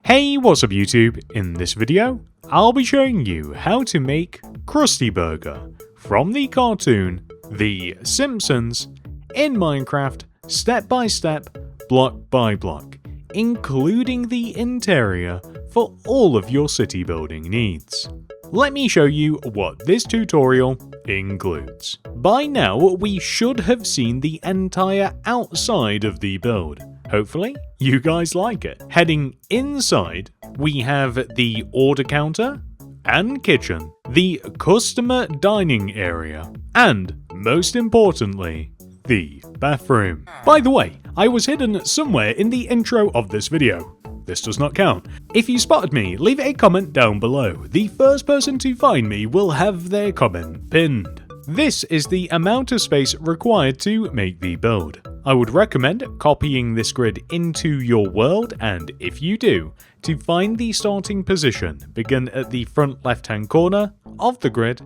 Hey, what's up YouTube? In this video, I'll be showing you how to make Krusty Burger from the cartoon The Simpsons in Minecraft step by step, block by block, including the interior for all of your city building needs. Let me show you what this tutorial includes. By now, we should have seen the entire outside of the build. Hopefully, you guys like it. Heading inside, we have the order counter and kitchen, the customer dining area, and most importantly, the bathroom. By the way, I was hidden somewhere in the intro of this video. This does not count. If you spotted me, leave a comment down below. The first person to find me will have their comment pinned. This is the amount of space required to make the build. I would recommend copying this grid into your world, and if you do, to find the starting position, begin at the front left hand corner of the grid,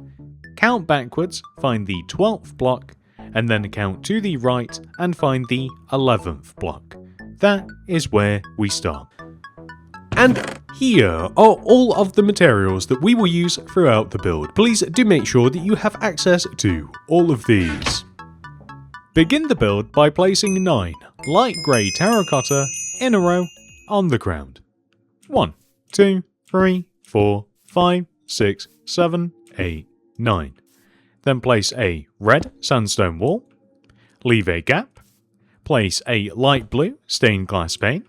count backwards, find the 12th block, and then count to the right and find the 11th block. That is where we start. And here are all of the materials that we will use throughout the build. Please do make sure that you have access to all of these. Begin the build by placing 9 light grey terracotta in a row on the ground. 1, 2, 3, 4, 5, 6, 7, 8, 9. Then place a red sandstone wall, leave a gap, place a light blue stained glass pane,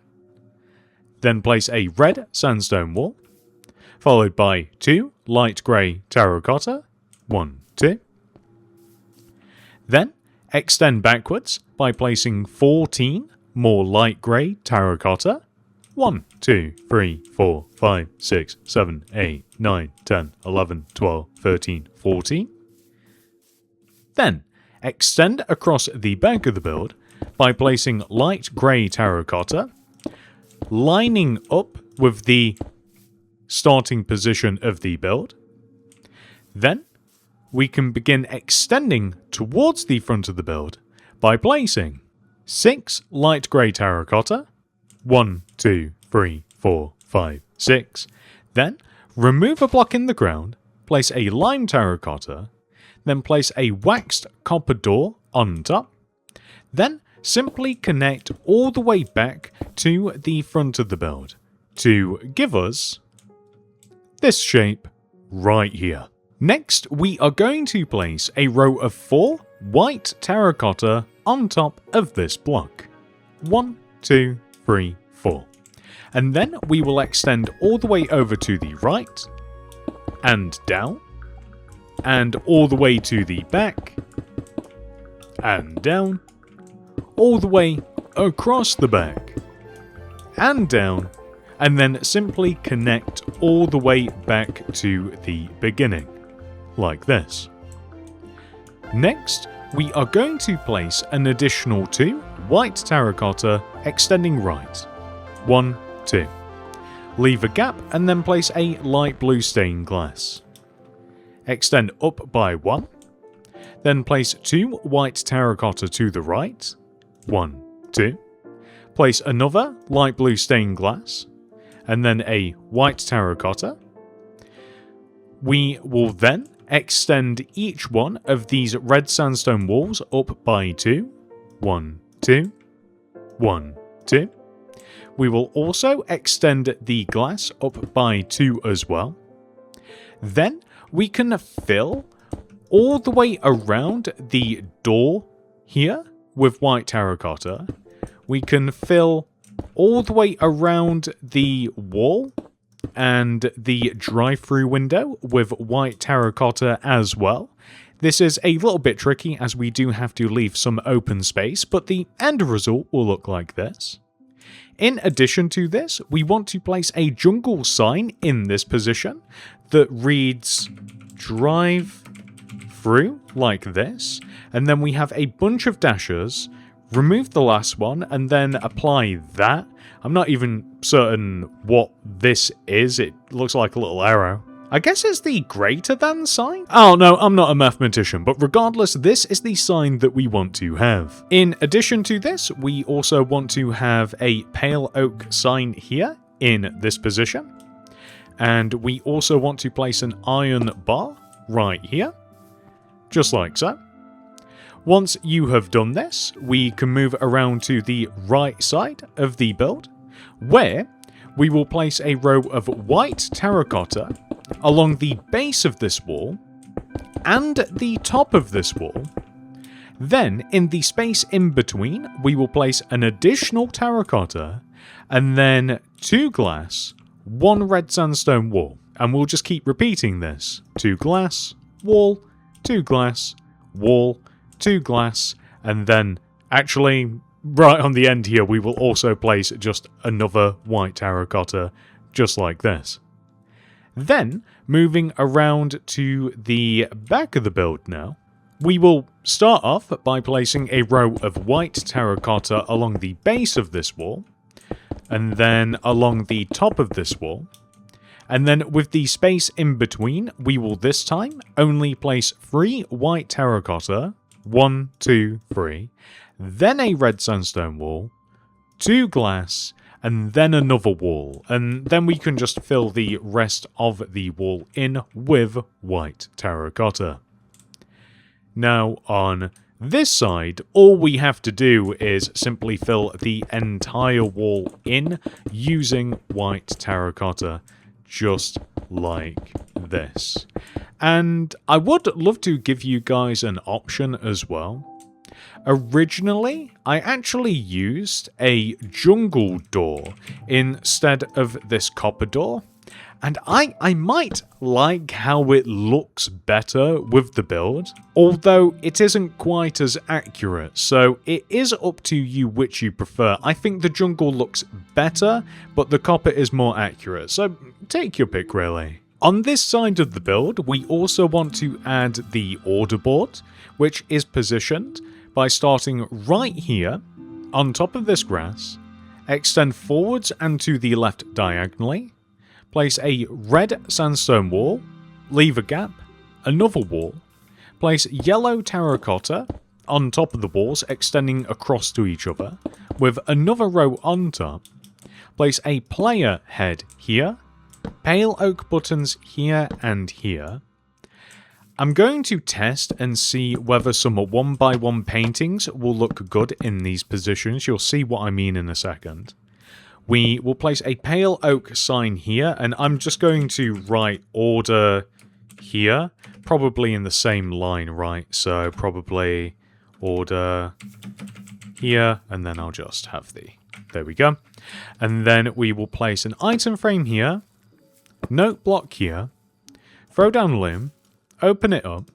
then place a red sandstone wall, followed by 2 light grey terracotta, 1, 2. Then extend backwards by placing 14 more light grey terracotta, 1, 2, 3, 4, 5, 6, 7, 8, 9, 10, 11, 12, 13, 14. Then extend across the back of the build by placing light grey terracotta, lining up with the starting position of the build. Then we can begin extending towards the front of the build by placing 6 light grey terracotta, 1, 2, 3, 4, 5, 6. Then remove a block in the ground, place a lime terracotta, then place a waxed copper door on top. Then simply connect all the way back to the front of the build to give us this shape right here. Next, we are going to place a row of 4 white terracotta on top of this block. 1, 2, 3, 4. And then we will extend all the way over to the right and down, and all the way to the back and down, all the way across the back and down, and then simply connect all the way back to the beginning, like this. Next, we are going to place an additional 2 white terracotta extending right. 1, 2. Leave a gap and then place a light blue stained glass. Extend up by 1. Then place 2 white terracotta to the right. 1, 2. Place another light blue stained glass, and then a white terracotta. We will then extend each one of these red sandstone walls up by 2. 1, 2. 1, 2. We will also extend the glass up by 2 as well. Then we can fill all the way around the door here with white terracotta. We can fill all the way around the wall and the drive-through window with white terracotta as well. This is a little bit tricky as we do have to leave some open space, but the end result will look like this. In addition to this, we want to place a jungle sign in this position that reads Drive-Thru like this, and then we have a bunch of dashes. Remove the last one and then apply that. I'm not even certain what this is. It looks like a little arrow. I guess it's the greater than sign? Oh no, I'm not a mathematician, but regardless, this is the sign that we want to have. In addition to this, we also want to have a pale oak sign here in this position. And we also want to place an iron bar right here, just like so. Once you have done this, we can move around to the right side of the build, where we will place a row of white terracotta along the base of this wall and the top of this wall. Then, in the space in between, we will place an additional terracotta, and then 2 glass, 1 red sandstone wall. And we'll just keep repeating this. 2 glass, wall, 2 glass, wall, 2 glass, and then, actually, right on the end here, we will also place just another white terracotta, just like this. Then, moving around to the back of the build now, we will start off by placing a row of white terracotta along the base of this wall, and then along the top of this wall. And then with the space in between, we will this time only place 3 white terracotta, 1, 2, 3, then a red sandstone wall, 2 glass, and then another wall. And then we can just fill the rest of the wall in with white terracotta. Now, on this side, all we have to do is simply fill the entire wall in using white terracotta, just like this. And I would love to give you guys an option as well. Originally, I actually used a jungle door instead of this copper door. And I might like how it looks better with the build, although it isn't quite as accurate, so it is up to you which you prefer. I think the jungle looks better, but the copper is more accurate, so take your pick really. On this side of the build, we also want to add the order board, which is positioned by starting right here, on top of this grass, extend forwards and to the left diagonally, place a red sandstone wall, leave a gap, another wall, place yellow terracotta on top of the walls extending across to each other, with another row on top, place a player head here, pale oak buttons here and here. I'm going to test and see whether some 1x1 paintings will look good in these positions. You'll see what I mean in a second. We will place a pale oak sign here, and I'm just going to write order here, probably in the same line, right? So probably order here, and then I'll just have there we go. And then we will place an item frame here, note block here, throw down loom, open it up,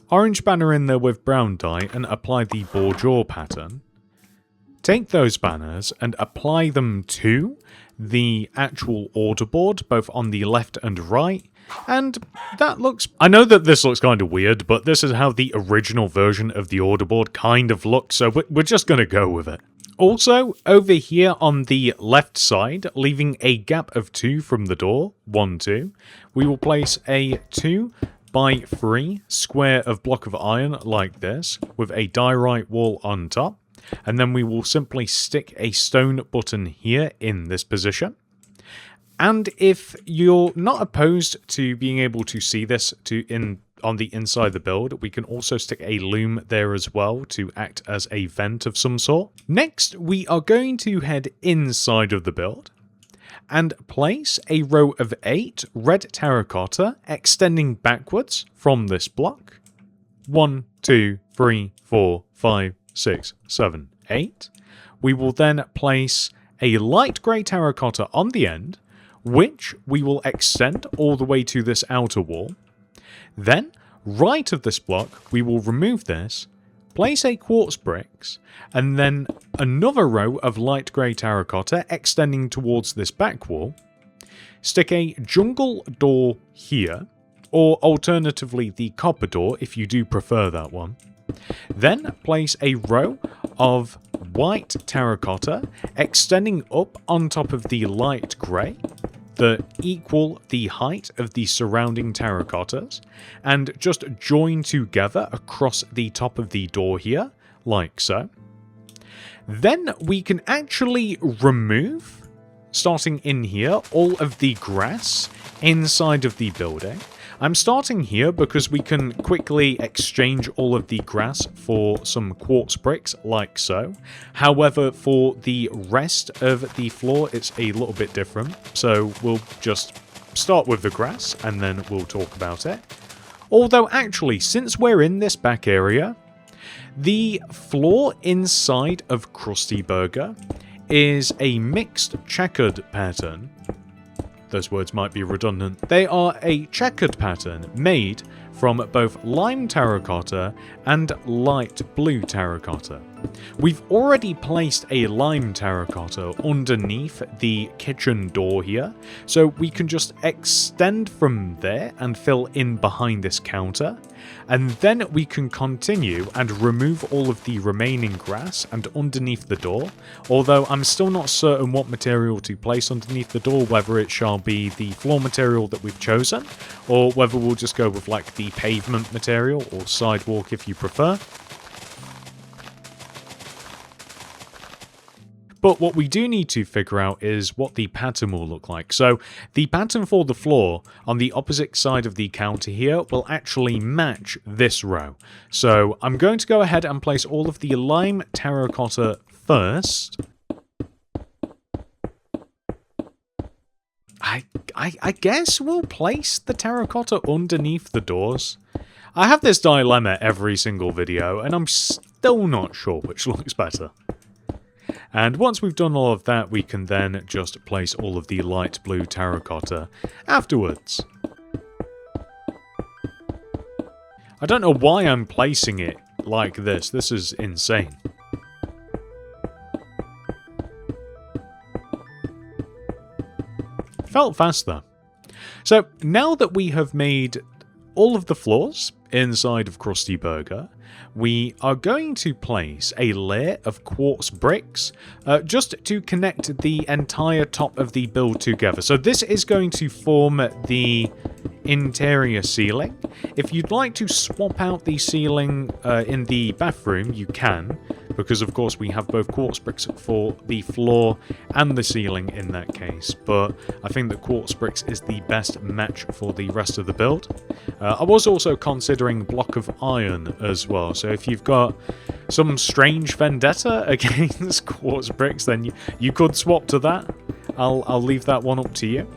orange banner in there with brown dye, and apply the bourgeois pattern. Take those banners and apply them to the actual order board, both on the left and right, and that looks... I know that this looks kind of weird, but this is how the original version of the order board kind of looked, so we're just going to go with it. Also, over here on the left side, leaving a gap of 2 from the door, 1, 2, we will place a 2x3 square of block of iron like this, with a diorite wall on top. And then we will simply stick a stone button here in this position. And if you're not opposed to being able to see this on the inside of the build, we can also stick a loom there as well to act as a vent of some sort. Next, we are going to head inside of the build and place a row of 8 red terracotta extending backwards from this block. 1, 2, 3, 4, 5, 6, 7, 8. We will then place a light grey terracotta on the end, which we will extend all the way to this outer wall. Then, right of this block, we will remove this, place a quartz bricks, and then another row of light grey terracotta extending towards this back wall. Stick a jungle door here, or alternatively the copper door if you do prefer that one. Then place a row of white terracotta extending up on top of the light grey that equal the height of the surrounding terracottas, and just join together across the top of the door here, like so. Then we can actually remove starting in here, all of the grass inside of the building. I'm starting here because we can quickly exchange all of the grass for some quartz bricks, like so. However, for the rest of the floor, it's a little bit different. So we'll just start with the grass, and then we'll talk about it. Although, actually, since we're in this back area, the floor inside of Krusty Burger is a mixed checkered pattern. Those words might be redundant. They are a checkered pattern made from both lime terracotta and light blue terracotta. We've already placed a lime terracotta underneath the kitchen door here, so we can just extend from there and fill in behind this counter, and then we can continue and remove all of the remaining grass and underneath the door, although I'm still not certain what material to place underneath the door, whether it shall be the floor material that we've chosen, or whether we'll just go with like the pavement material or sidewalk if you prefer. But what we do need to figure out is what the pattern will look like. So the pattern for the floor on the opposite side of the counter here will actually match this row. So I'm going to go ahead and place all of the lime terracotta first. I guess we'll place the terracotta underneath the doors. I have this dilemma every single video, and I'm still not sure which looks better. And once we've done all of that, we can then just place all of the light blue terracotta afterwards. I don't know why I'm placing it like this. This is insane. Felt fast though. So now that we have made all of the floors inside of Krusty Burger, we are going to place a layer of quartz bricks just to connect the entire top of the build together. So this is going to form the interior ceiling. If you'd like to swap out the ceiling in the bathroom, you can, because of course we have both quartz bricks for the floor and the ceiling in that case, but I think that quartz bricks is the best match for the rest of the build. I was also considering block of iron as well, so if you've got some strange vendetta against quartz bricks, then you could swap to that. I'll leave that one up to you.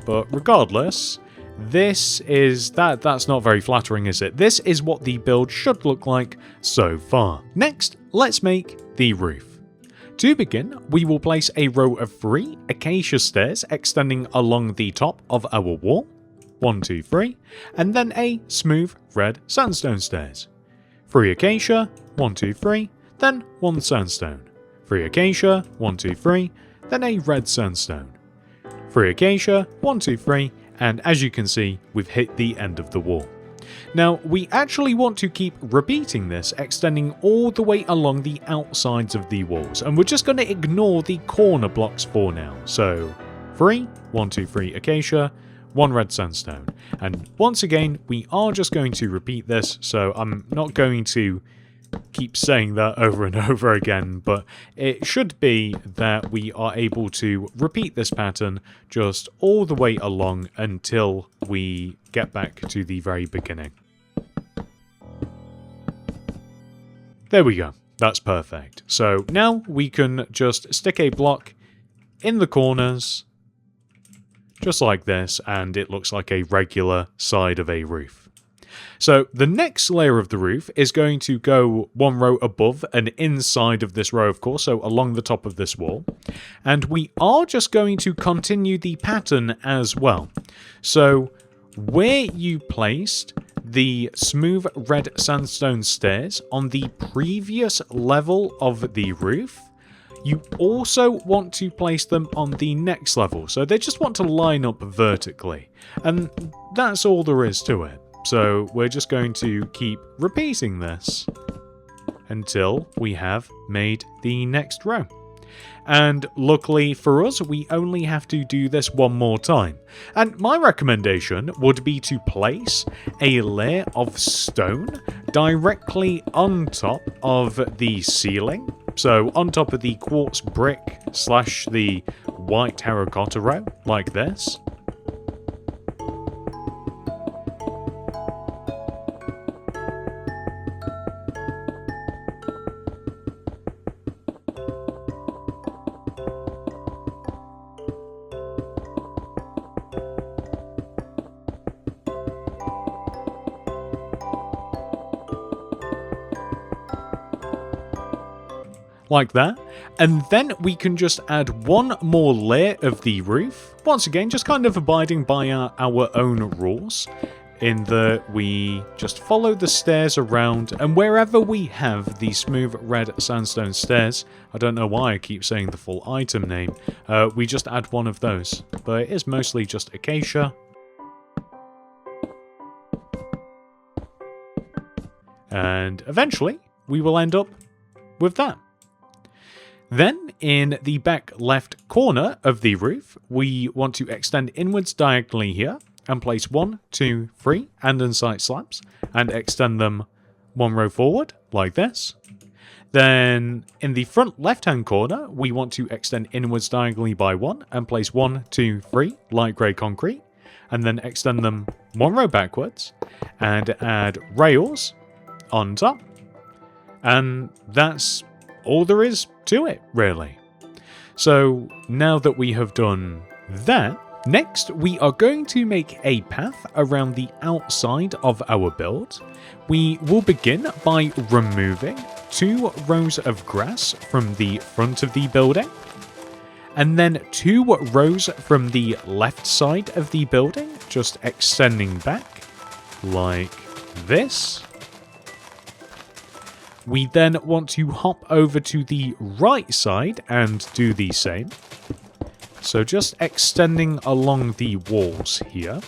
But regardless, this is that's not very flattering, is it? This is what the build should look like so far. Next, let's make the roof. To begin, we will place a row of 3 acacia stairs extending along the top of our wall. 1, 2, 3, and then a smooth red sandstone stairs. 3 acacia, 1, 2, 3, then 1 sandstone. 3 acacia, 1, 2, 3, then a red sandstone. 3 acacia, 1, 2, 3, and as you can see, we've hit the end of the wall. Now, we actually want to keep repeating this, extending all the way along the outsides of the walls, and we're just going to ignore the corner blocks for now. So, 3, 1, 2, 3 acacia, 1 red sandstone. And once again, we are just going to repeat this, so I'm not going to keep saying that over and over again, but it should be that we are able to repeat this pattern just all the way along until we get back to the very beginning. There we go. That's perfect. So now we can just stick a block in the corners, just like this, and it looks like a regular side of a roof. So the next layer of the roof is going to go 1 row above and inside of this row, of course, so along the top of this wall. And we are just going to continue the pattern as well. So where you placed the smooth red sandstone stairs on the previous level of the roof, you also want to place them on the next level. So they just want to line up vertically. And that's all there is to it. So we're just going to keep repeating this until we have made the next row. And luckily for us, we only have to do this 1 more time. And my recommendation would be to place a layer of stone directly on top of the ceiling, So on top of the quartz brick / the white terracotta row, like this. Like that, and then we can just add one more layer of the roof, once again just kind of abiding by our own rules, in that we just follow the stairs around, and wherever we have the smooth red sandstone stairs, I don't know why I keep saying the full item name, we just add one of those, but it is mostly just acacia. And eventually we will end up with that. Then, in the back left corner of the roof, we want to extend inwards diagonally here and place 1, 2, 3 andesite slabs and extend them one row forward, like this. Then, in the front left-hand corner, we want to extend inwards diagonally by 1 and place 1, 2, 3 light grey concrete, and then extend them one row backwards and add rails on top. And that's all there is to it, really. So now that we have done that, next we are going to make a path around the outside of our build. We will begin by removing 2 rows of grass from the front of the building, and then 2 rows from the left side of the building, just extending back like this. We then want to hop over to the right side and do the same. So just extending along the walls here.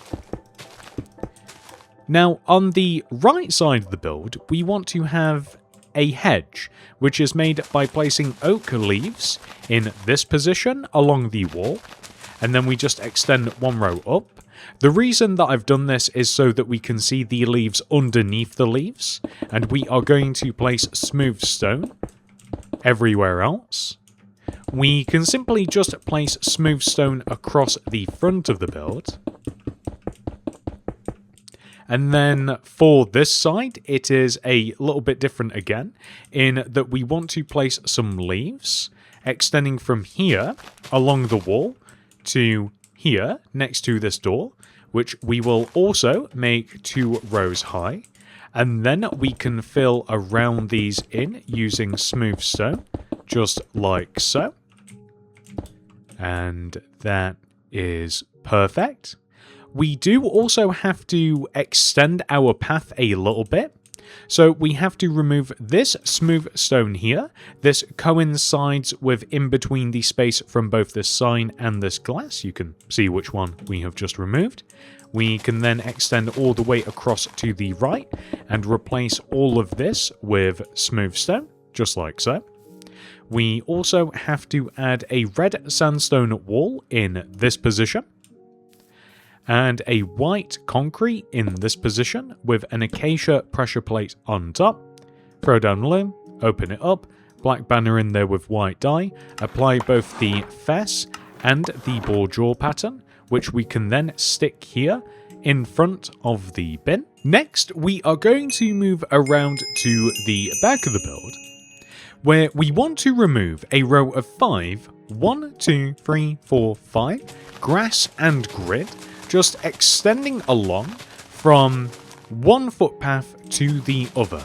Now, on the right side of the build, we want to have a hedge, which is made by placing oak leaves in this position along the wall, and then we just extend one row up. The reason that I've done this is so that we can see the leaves underneath the leaves, and we are going to place smooth stone everywhere else. We can simply just place smooth stone across the front of the build. And then for this side, it is a little bit different again, in that we want to place some leaves extending from here along the wall to here next to this door, which we will also make 2 rows high, and then we can fill around these in using smooth stone, just like so. And that is perfect. We do also have to extend our path a little bit. So we have to remove this smooth stone here. This coincides with in between the space from both this sign and this glass. You can see which one we have just removed. We can then extend all the way across to the right and replace all of this with smooth stone, just like so. We also have to add a red sandstone wall in this position, and a white concrete in this position with an acacia pressure plate on top. Throw down the loom, open it up, black banner in there with white dye, apply both the fess and the bordure pattern, which we can then stick here in front of the bin. Next, we are going to move around to the back of the build, where we want to remove a row of 5, 1, 2, 3, 4, 5, grass and grid, just extending along from one footpath to the other.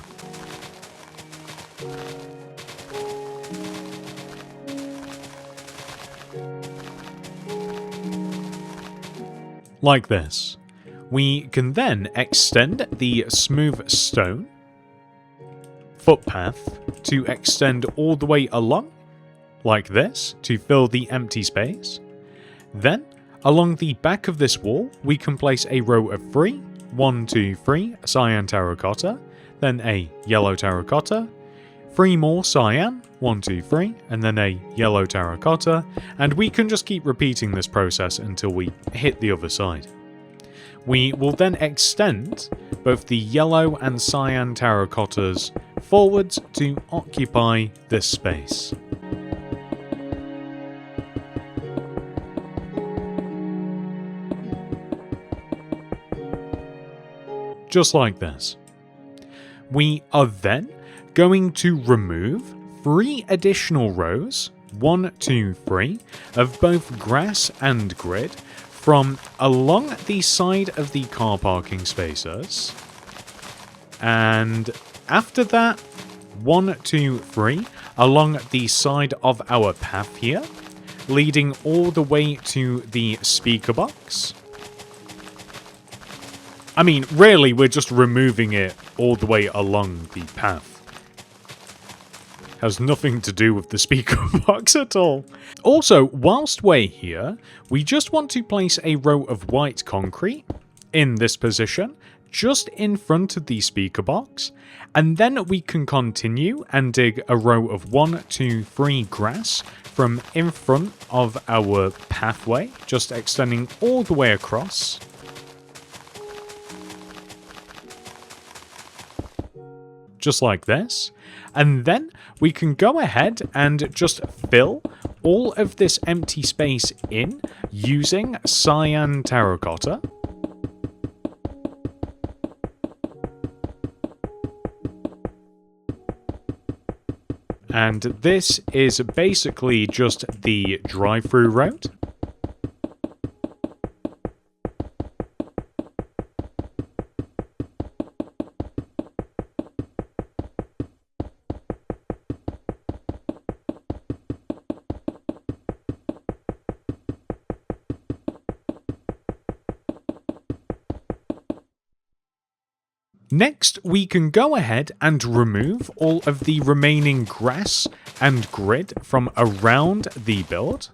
Like this. We can then extend the smooth stone footpath to extend all the way along, like this, to fill the empty space. Then, along the back of this wall, we can place a row of 3, 1, 2, 3 cyan terracotta, then a yellow terracotta, 3 more cyan, 1, 2, 3, and then a yellow terracotta, and we can just keep repeating this process until we hit the other side. We will then extend both the yellow and cyan terracottas forwards to occupy this space. Just like this. We are then going to remove 3 additional rows, 1, 2, 3, of both grass and grid from along the side of the car parking spaces. And after that, 1, 2, 3 along the side of our path here, leading all the way to the speaker box. I mean, really, we're just removing it all the way along the path. Has nothing to do with the speaker box at all. Also, whilst we're here, we just want to place a row of white concrete in this position, just in front of the speaker box, and then we can continue and dig a row of 1, 2, 3 grass from in front of our pathway, just extending all the way across. Just like this. And then we can go ahead and just fill all of this empty space in using cyan terracotta. And this is basically just the drive-through road. Next, we can go ahead and remove all of the remaining grass and grid from around the build.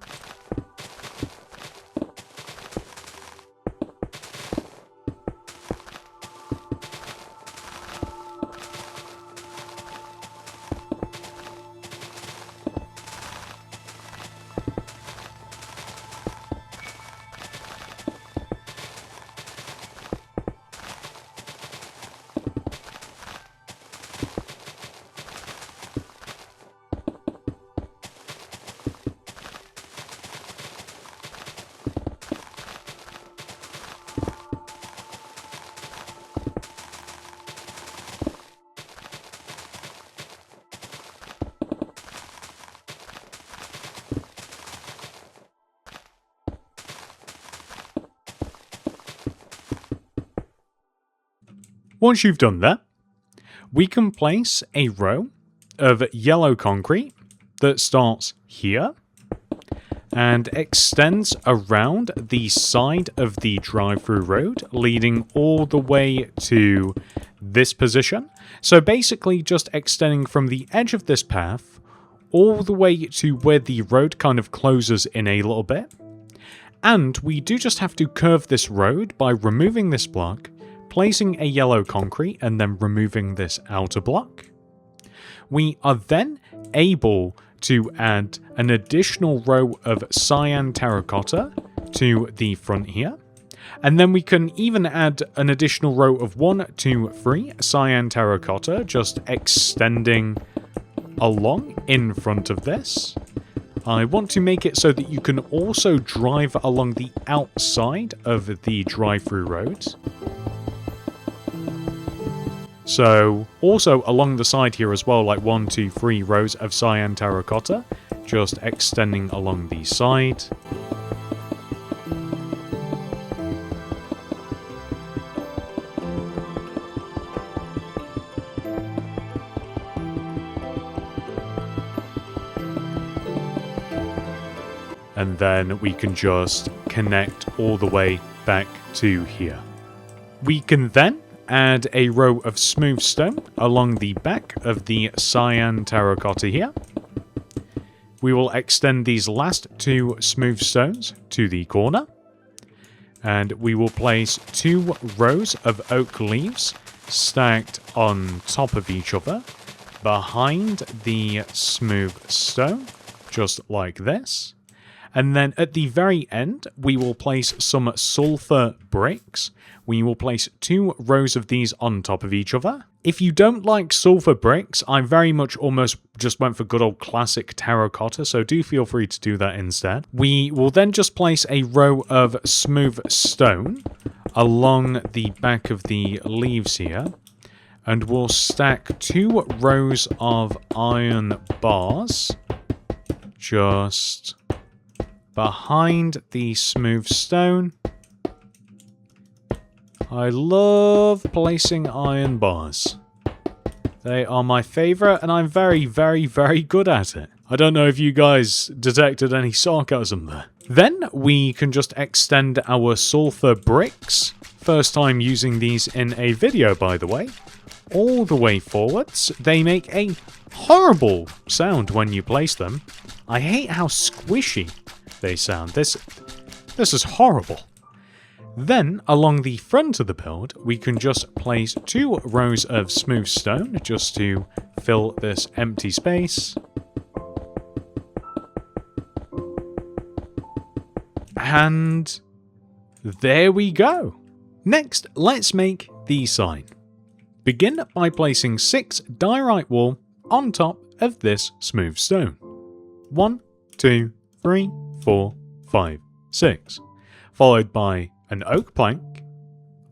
Once you've done that, we can place a row of yellow concrete that starts here and extends around the side of the drive-through road, leading all the way to this position. So basically just extending from the edge of this path all the way to where the road kind of closes in a little bit. And we do just have to curve this road by removing this block, placing a yellow concrete, and then removing this outer block. We are then able to add an additional row of cyan terracotta to the front here. And then we can even add an additional row of 1, 2, 3 cyan terracotta, just extending along in front of this. I want to make it so that you can also drive along the outside of the drive-through road. So, also along the side here as well, like 1, 2, 3 rows of cyan terracotta, just extending along the side. And then we can just connect all the way back to here. We can then add a row of smooth stone along the back of the cyan terracotta here. We will extend these last 2 smooth stones to the corner. And we will place 2 rows of oak leaves stacked on top of each other behind the smooth stone, just like this. And then at the very end, we will place some sulfur bricks. We will place 2 rows of these on top of each other. If you don't like sulfur bricks, I very much almost just went for good old classic terracotta, so do feel free to do that instead. We will then just place a row of smooth stone along the back of the leaves here. And we'll stack 2 rows of iron bars just behind the smooth stone. I love placing iron bars. They are my favourite, and I'm very, very, very good at it. I don't know if you guys detected any sarcasm there. Then we can just extend our sulfur bricks. First time using these in a video, by the way. All the way forwards. They make a horrible sound when you place them. I hate how squishy they sound. This is horrible. Then, along the front of the build, we can just place 2 rows of smooth stone just to fill this empty space. And there we go. Next, let's make the sign. Begin by placing 6 diorite wool on top of this smooth stone. 1, 2, 3, 4, 5, 6. Followed by an oak plank,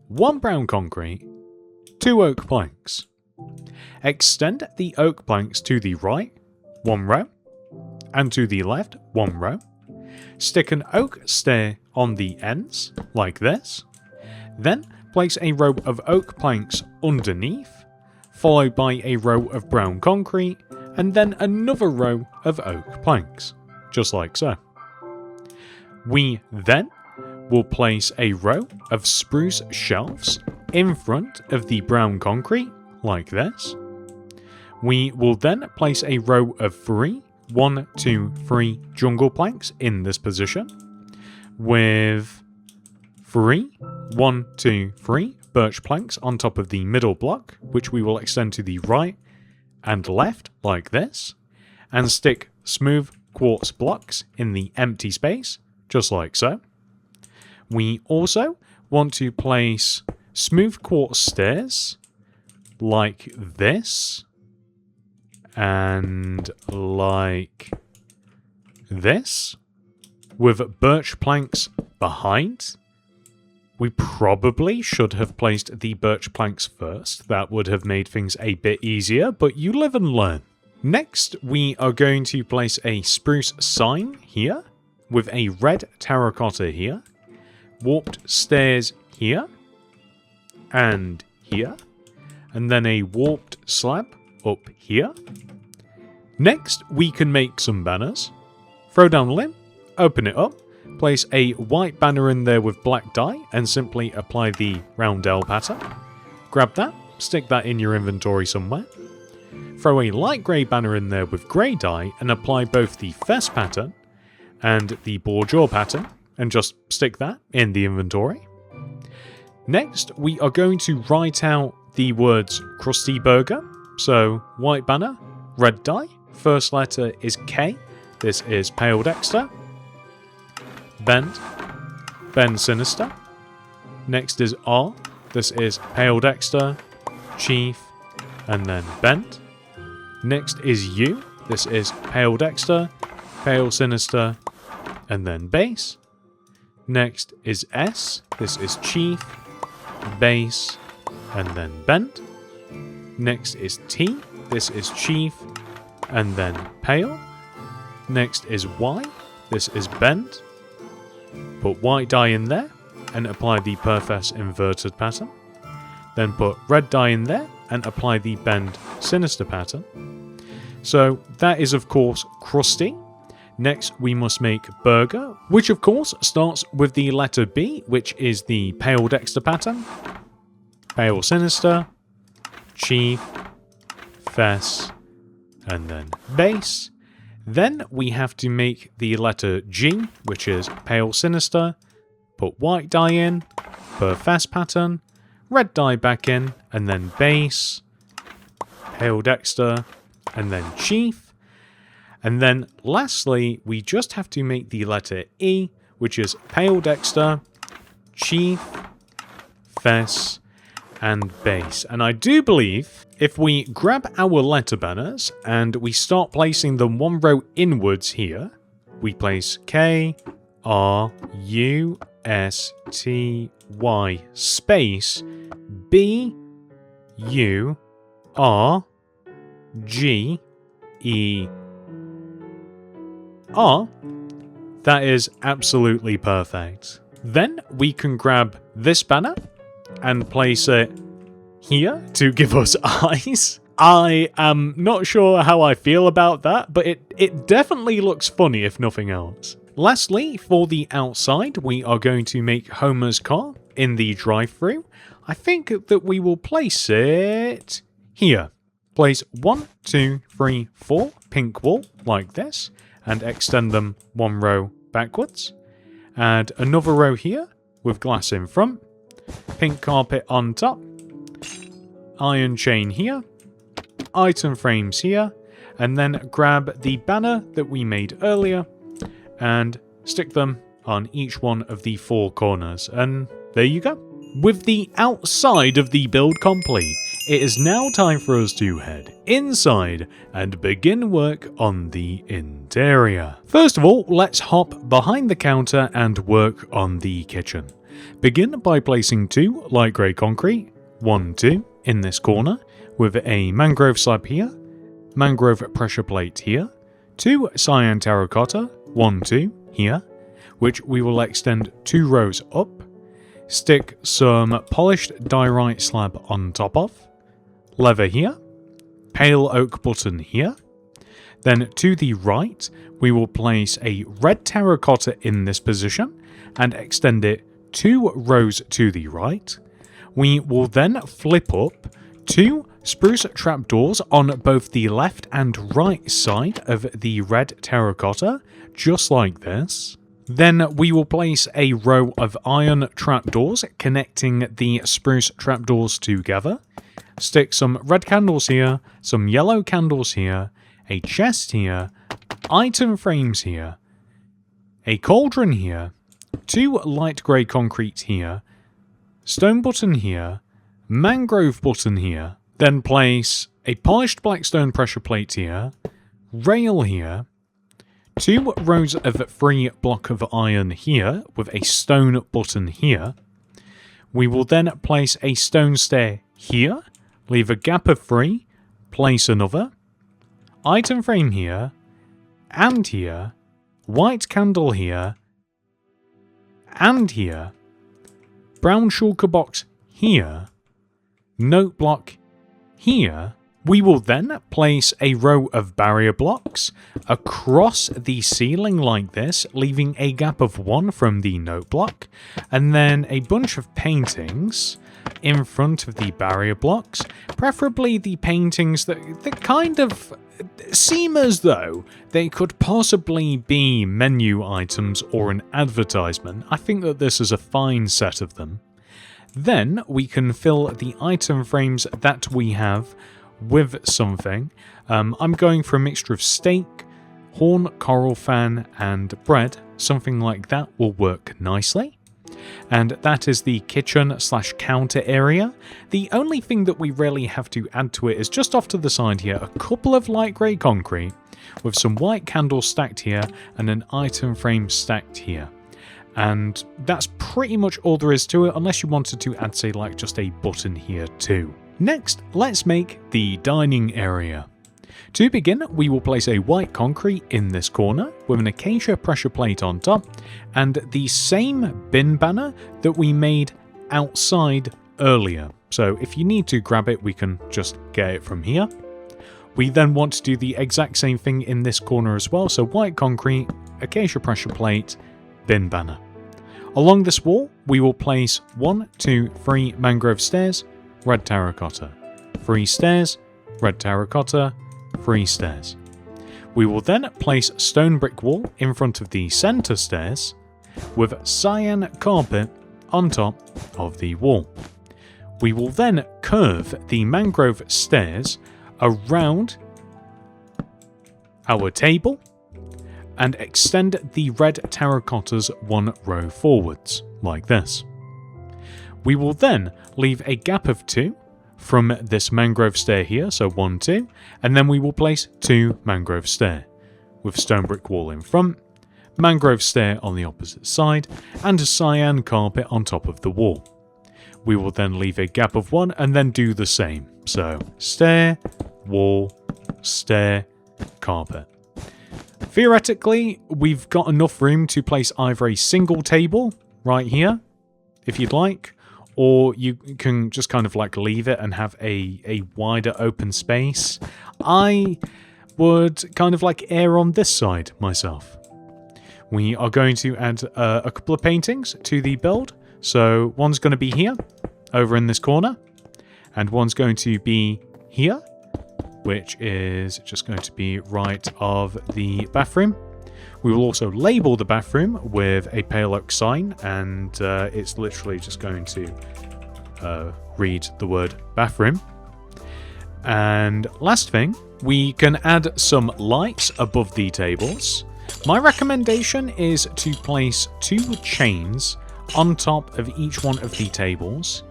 1 brown concrete, 2 oak planks. Extend the oak planks to the right, 1 row, and to the left, 1 row. Stick an oak stair on the ends, like this. Then place a row of oak planks underneath, followed by a row of brown concrete, and then another row of oak planks, just like so. We then will place a row of spruce shelves in front of the brown concrete, like this. We will then place a row of 3, 1, 2, 3 jungle planks in this position, with 3, 1, 2, 3 birch planks on top of the middle block, which we will extend to the right and left, like this, and stick smooth quartz blocks in the empty space, just like so. We also want to place smooth quartz stairs like this and like this with birch planks behind. We probably should have placed the birch planks first. That would have made things a bit easier, but you live and learn. Next, we are going to place a spruce sign here with a red terracotta here. Warped stairs here and here, and then a warped slab up here. Next, we can make some banners. Throw down a limb, open it up, place a white banner in there with black dye, and simply apply the roundel pattern. Grab that, stick that in your inventory somewhere. Throw a light grey banner in there with grey dye, and apply both the fess pattern and the bourgeois pattern, and just stick that in the inventory. Next, we are going to write out the words Krusty Burger. So, white banner, red dye, first letter is K, this is Pale Dexter. Bend Sinister. Next is R, this is Pale Dexter, Chief, and then Bend. Next is U, this is Pale Dexter, Pale Sinister, and then Base. Next is S, this is Chief, Base, and then Bent. Next is T, this is Chief, and then Pale. Next is Y, this is Bent. Put white dye in there, and apply the Perfess inverted pattern. Then put red dye in there, and apply the Bend Sinister pattern. So that is of course Krusty. Next, we must make Burger, which of course starts with the letter B, which is the Pale Dexter pattern. Pale Sinister, Chief, Fess, and then Base. Then we have to make the letter G, which is Pale Sinister. Put white dye in, per Fess pattern, red dye back in, and then Base, Pale Dexter, and then Chief. And then lastly, we just have to make the letter E, which is Pale Dexter, Chief, Fess, and Base. And I do believe if we grab our letter banners and we start placing them one row inwards here, we place K, R, U, S, T, Y, space, B, U, R, G, E, R. That is absolutely perfect. Then we can grab this banner and place it here to give us eyes. I am not sure how I feel about that, but it definitely looks funny if nothing else. Lastly, for the outside, we are going to make Homer's car in the drive-thru. I think that we will place it here. Place 1, 2, 3, 4 pink wool like this and extend them one row backwards. Add another row here with glass in front. Pink carpet on top. Iron chain here. Item frames here. And then grab the banner that we made earlier and stick them on each one of the 4 corners. And there you go. With the outside of the build complete, it is now time for us to head inside and begin work on the interior. First of all, let's hop behind the counter and work on the kitchen. Begin by placing 2 light grey concrete, 1, 2 in this corner, with a mangrove slab here, mangrove pressure plate here, 2 cyan terracotta, 1, 2 here, which we will extend 2 rows up. Stick some polished diorite slab on top of, leather here, pale oak button here. Then to the right, we will place a red terracotta in this position and extend it 2 rows to the right. We will then flip up 2 spruce trapdoors on both the left and right side of the red terracotta, just like this. Then we will place a row of iron trapdoors connecting the spruce trapdoors together. Stick some red candles here, some yellow candles here, a chest here, item frames here, a cauldron here, 2 light grey concrete here, stone button here, mangrove button here. Then place a polished black stone pressure plate here, rail here, 2 rows of 3 block of iron here with a stone button here. We will then place a stone stair here, leave a gap of 3, place another, item frame here, and here, white candle here, and here, brown shulker box here, note block here. We will then place a row of barrier blocks across the ceiling like this, leaving a gap of 1 from the note block, and then a bunch of paintings in front of the barrier blocks, preferably the paintings that kind of seem as though they could possibly be menu items or an advertisement. I think that this is a fine set of them. Then we can fill the item frames that we have with something. I'm going for a mixture of steak, horn, coral fan, and bread. Something like that will work nicely. And that is the kitchen / counter area. The only thing that we really have to add to it is just off to the side here, a couple of light grey concrete with some white candles stacked here and an item frame stacked here. And that's pretty much all there is to it, unless you wanted to add, say, like just a button here too. Next, let's make the dining area. To begin, we will place a white concrete in this corner with an acacia pressure plate on top and the same bin banner that we made outside earlier. So if you need to grab it, we can just get it from here. We then want to do the exact same thing in this corner as well. So white concrete, acacia pressure plate, bin banner. Along this wall, we will place 1, 2, 3 mangrove stairs, red terracotta, 3 stairs, red terracotta, 3 stairs. We will then place stone brick wall in front of the center stairs with cyan carpet on top of the wall. We will then curve the mangrove stairs around our table, and extend the red terracottas 1 row forwards, like this. We will then leave a gap of 2 from this mangrove stair here, so 1, 2, and then we will place 2 mangrove stair, with stone brick wall in front, mangrove stair on the opposite side, and a cyan carpet on top of the wall. We will then leave a gap of 1 and then do the same, so stair, wall, stair, carpet. Theoretically, we've got enough room to place either a single table right here, if you'd like, or you can just kind of like leave it and have a wider open space. I would kind of like err on this side myself. We are going to add a couple of paintings to the build. So one's going to be here, over in this corner, and one's going to be here, which is just going to be right of the bathroom. We will also label the bathroom with a pale oak sign, and it's literally just going to read the word bathroom. And last thing, we can add some lights above the tables. My recommendation is to place 2 chains on top of each one of the tables,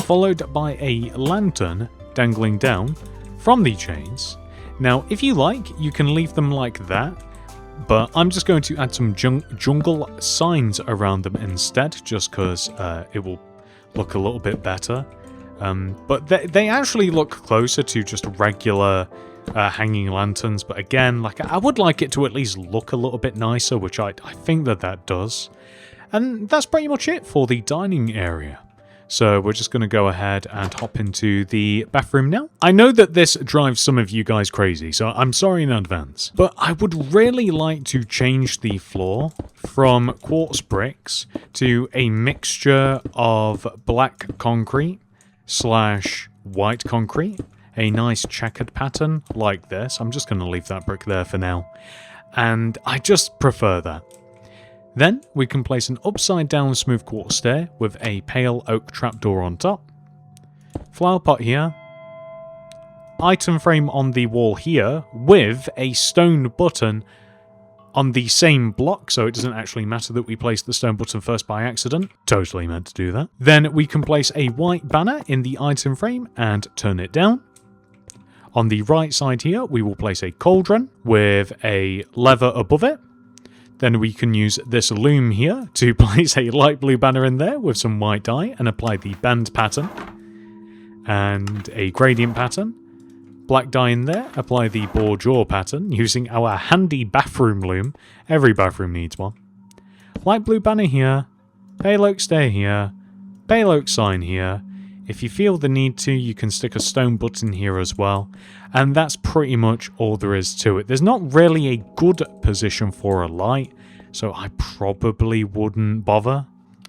followed by a lantern dangling down from the chains. Now, if you like, you can leave them like that, but I'm just going to add some jungle signs around them instead, just because it will look a little bit better. But they actually look closer to just regular hanging lanterns, but again, like I would like it to at least look a little bit nicer, which I think that does. And that's pretty much it for the dining area. So we're just going to go ahead and hop into the bathroom now. I know that this drives some of you guys crazy, so I'm sorry in advance. But I would really like to change the floor from quartz bricks to a mixture of black concrete / white concrete. A nice checkered pattern like this. I'm just going to leave that brick there for now. And I just prefer that. Then we can place an upside down smooth quartz stair with a pale oak trapdoor on top. Flower pot here. Item frame on the wall here with a stone button on the same block, so it doesn't actually matter that we place the stone button first by accident. Totally meant to do that. Then we can place a white banner in the item frame and turn it down. On the right side here, we will place a cauldron with a lever above it. Then we can use this loom here to place a light blue banner in there with some white dye and apply the band pattern and a gradient pattern. Black dye in there, apply the bourgeois pattern using our handy bathroom loom. Every bathroom needs one. Light blue banner here, pale oak stair here, pale oak sign here. If you feel the need to, you can stick a stone button here as well. And that's pretty much all there is to it. There's not really a good position for a light, so I probably wouldn't bother.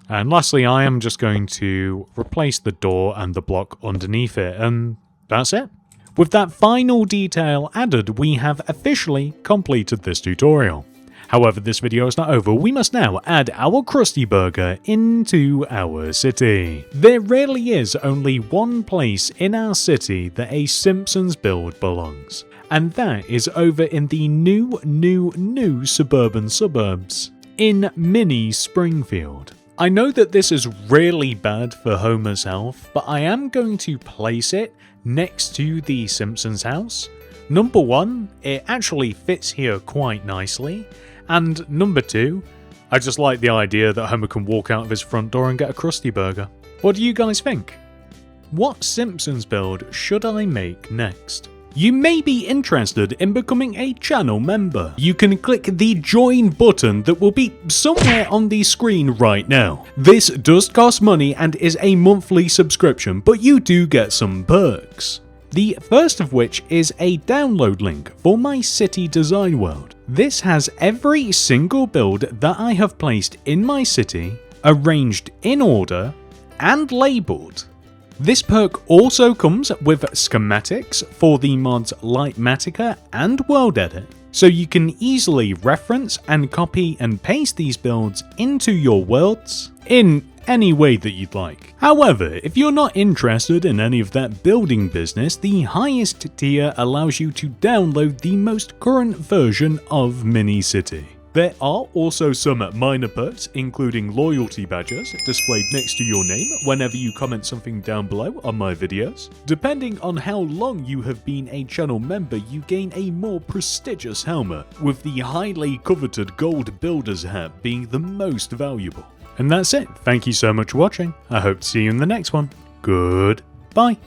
And lastly, I am just going to replace the door and the block underneath it, and that's it. With that final detail added, we have officially completed this tutorial. However, this video is not over. We must now add our Krusty Burger into our city. There really is only one place in our city that a Simpsons build belongs, and that is over in the new suburban suburbs in mini Springfield. I know that this is really bad for Homer's health, but I am going to place it next to the Simpsons house. Number 1, it actually fits here quite nicely. And number 2, I just like the idea that Homer can walk out of his front door and get a Krusty Burger. What do you guys think? What Simpsons build should I make next? You may be interested in becoming a channel member. You can click the join button that will be somewhere on the screen right now. This does cost money and is a monthly subscription, but you do get some perks. The first of which is a download link for my city design world. This has every single build that I have placed in my city, arranged in order, and labelled. This perk also comes with schematics for the mods Lightmatica and World Edit, so you can easily reference and copy and paste these builds into your worlds in any way that you'd like. However, if you're not interested in any of that building business, the highest tier allows you to download the most current version of Mini-City. There are also some minor perks, including loyalty badges displayed next to your name whenever you comment something down below on my videos. Depending on how long you have been a channel member, you gain a more prestigious helmet, with the highly coveted gold builder's hat being the most valuable. And that's it. Thank you so much for watching. I hope to see you in the next one. Goodbye.